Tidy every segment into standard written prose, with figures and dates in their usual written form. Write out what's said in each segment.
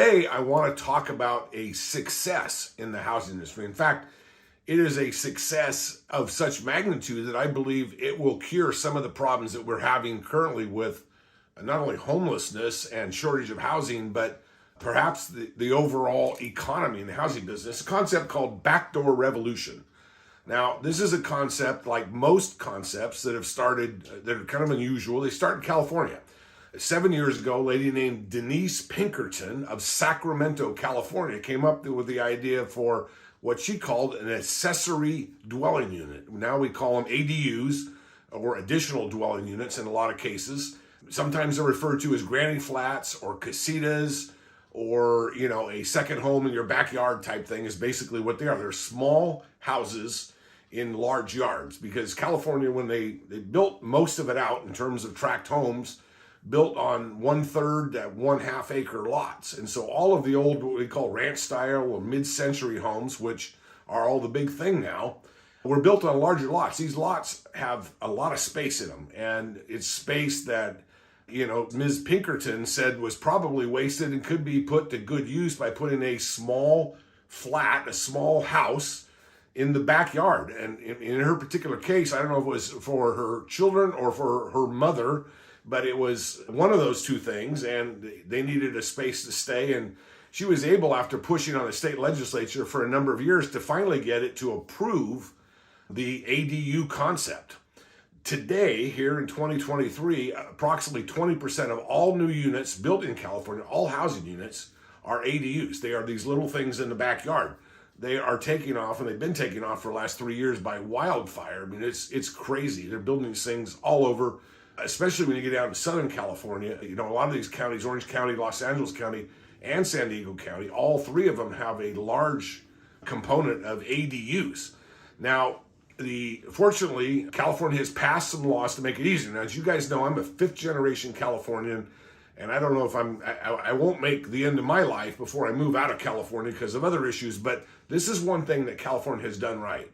today I want to talk about a success in the housing industry. In fact, it is a success of such magnitude that I believe it will cure some of the problems that we're having currently with not only homelessness and shortage of housing, but perhaps the overall economy in the housing business, a concept called Backdoor Revolution. Now, this is a concept like most concepts that have started, that are kind of unusual. They start in California. 7 years ago, a lady named Denise Pinkerton of Sacramento, California, came up with the idea for what she called an accessory dwelling unit. Now we call them ADUs, or additional dwelling units in a lot of cases. Sometimes they're referred to as granny flats or casitas, or, a second home in your backyard type thing is basically what they are. They're small houses in large yards, because California, when they built most of it out in terms of tract homes, built on 1/3 to 1/2 acre lots. And so all of the old, what we call ranch style or mid-century homes, which are all the big thing now, were built on larger lots. These lots have a lot of space in them, and it's space that Ms. Pinkerton said was probably wasted and could be put to good use by putting a small flat, a small house in the backyard. And in her particular case, I don't know if it was for her children or for her mother, but it was one of those two things, and they needed a space to stay. And she was able, after pushing on the state legislature for a number of years, to finally get it to approve the ADU concept. Today, here in 2023, approximately 20% of all new units built in California, all housing units, are ADUs. They are these little things in the backyard. They are taking off, and they've been taking off for the last 3 years by wildfire. I mean, it's crazy. They're building these things all over, especially when you get down to Southern California. A lot of these counties, Orange County, Los Angeles County, and San Diego County, all three of them have a large component of ADUs. Now, fortunately, California has passed some laws to make it easier. Now, as you guys know, I'm a 5th-generation Californian, and I don't know if I won't make the end of my life before I move out of California because of other issues, but this is one thing that California has done right.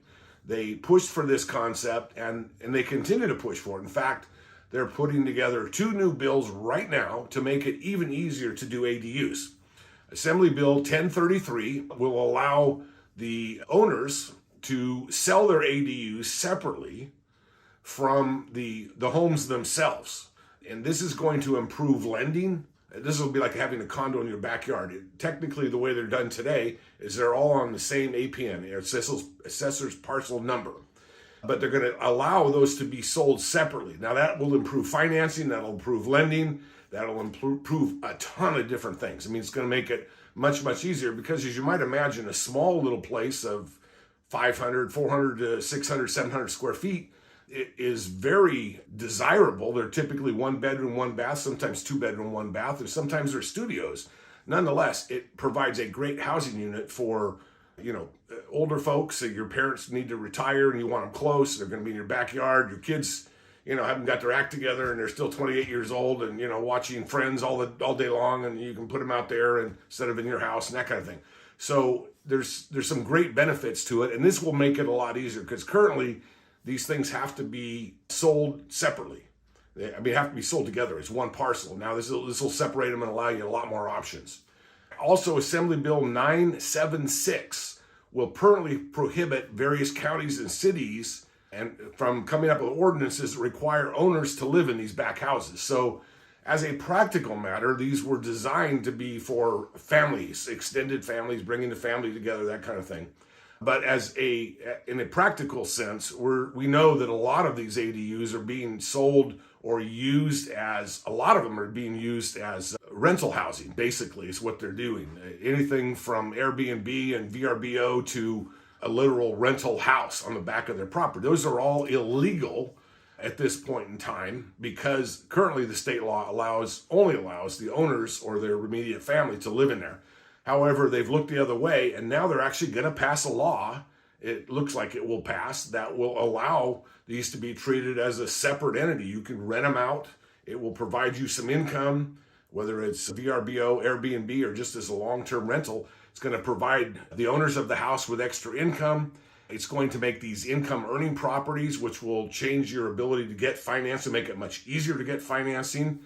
They pushed for this concept, and they continue to push for it. In fact, they're putting together 2 new bills right now to make it even easier to do ADUs. Assembly Bill 1033 will allow the owners to sell their ADUs separately from the homes themselves. And this is going to improve lending. This will be like having a condo in your backyard. Technically, the way they're done today is they're all on the same APN, assessor's parcel number. But they're going to allow those to be sold separately. Now, that will improve financing, that'll improve lending, that'll improve a ton of different things. I mean, it's going to make it much, much easier because, as you might imagine, a small little place of 500, 400 to 600, 700 square feet, it is very desirable. They're typically 1 bedroom, 1 bath, sometimes 2 bedroom, 1 bath, or sometimes they're studios. Nonetheless, it provides a great housing unit for, older folks. Your parents need to retire and you want them close. They're going to be in your backyard. Your kids, haven't got their act together and they're still 28 years old and, watching Friends all day long, and you can put them out there instead of in your house and that kind of thing. So there's some great benefits to it, and this will make it a lot easier because currently these things have to be sold separately. They have to be sold together. It's one parcel. Now this will separate them and allow you a lot more options. Also, Assembly Bill 976 will permanently prohibit various counties and cities and from coming up with ordinances that require owners to live in these back houses. So as a practical matter, these were designed to be for families, extended families, bringing the family together, that kind of thing. But in a practical sense, we know that a lot of these ADUs are being sold or used as, a lot of them are being used as rental housing, basically, is what they're doing. Anything from Airbnb and VRBO to a literal rental house on the back of their property. Those are all illegal at this point in time because currently the state law only allows the owners or their immediate family to live in there. However, they've looked the other way, and now they're actually going to pass a law, it looks like it will pass, that will allow these to be treated as a separate entity. You can rent them out. It will provide you some income, whether it's VRBO, Airbnb, or just as a long-term rental. It's going to provide the owners of the house with extra income. It's going to make these income-earning properties, which will change your ability to get financing, make it much easier to get financing.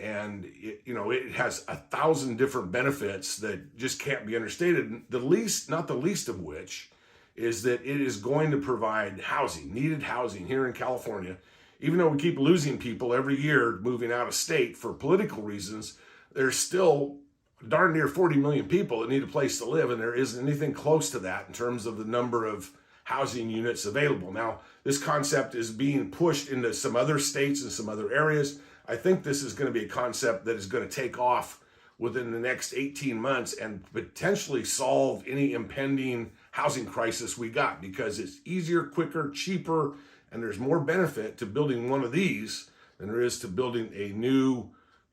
And it has 1,000 different benefits that just can't be understated. Not the least of which is that it is going to provide needed housing here in California. Even though we keep losing people every year moving out of state for political reasons, there's still darn near 40 million people that need a place to live, and there isn't anything close to that in terms of the number of housing units available. Now, this concept is being pushed into some other states and some other areas. I think this is going to be a concept that is going to take off within the next 18 months and potentially solve any impending housing crisis we got, because it's easier, quicker, cheaper, and there's more benefit to building one of these than there is to building a new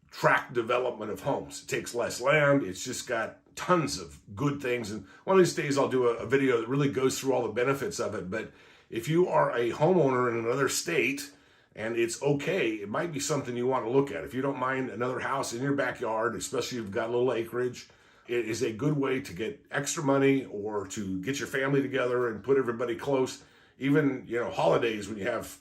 tract development of homes. It takes less land. It's just got tons of good things. And one of these days I'll do a video that really goes through all the benefits of it. But if you are a homeowner in another state and it's okay, it might be something you want to look at. If you don't mind another house in your backyard, especially if you've got a little acreage, it is a good way to get extra money or to get your family together and put everybody close. Even, holidays when you have,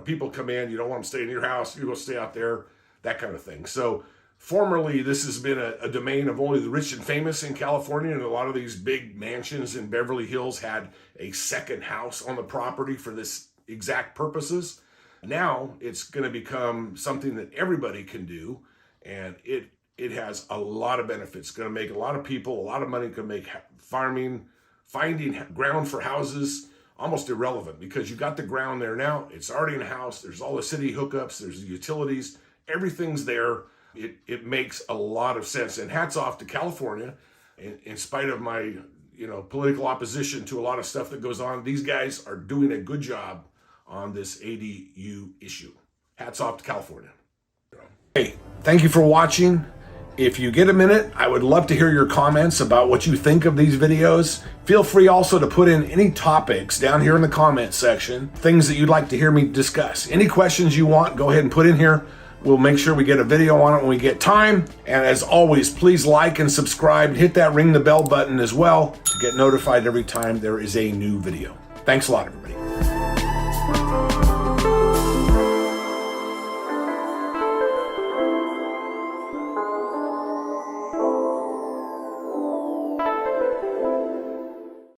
people come in, you don't want them to stay in your house, you go stay out there, that kind of thing. So formerly, this has been a domain of only the rich and famous in California, and a lot of these big mansions in Beverly Hills had a second house on the property for this exact purposes. Now it's going to become something that everybody can do, and it has a lot of benefits. It's going to make a lot of people a lot of money. It can make finding ground for houses almost irrelevant, because you got the ground there now. It's already in a house. There's all the city hookups. There's the utilities. Everything's there. It makes a lot of sense. And hats off to California. In spite of my political opposition to a lot of stuff that goes on, these guys are doing a good job on this ADU issue. Hats off to California. Hey, thank you for watching. If you get a minute, I would love to hear your comments about what you think of these videos. Feel free also to put in any topics down here in the comments section, things that you'd like to hear me discuss. Any questions you want, go ahead and put in here. We'll make sure we get a video on it when we get time. And as always, please like and subscribe. Hit that ring the bell button as well to get notified every time there is a new video. Thanks a lot, everybody.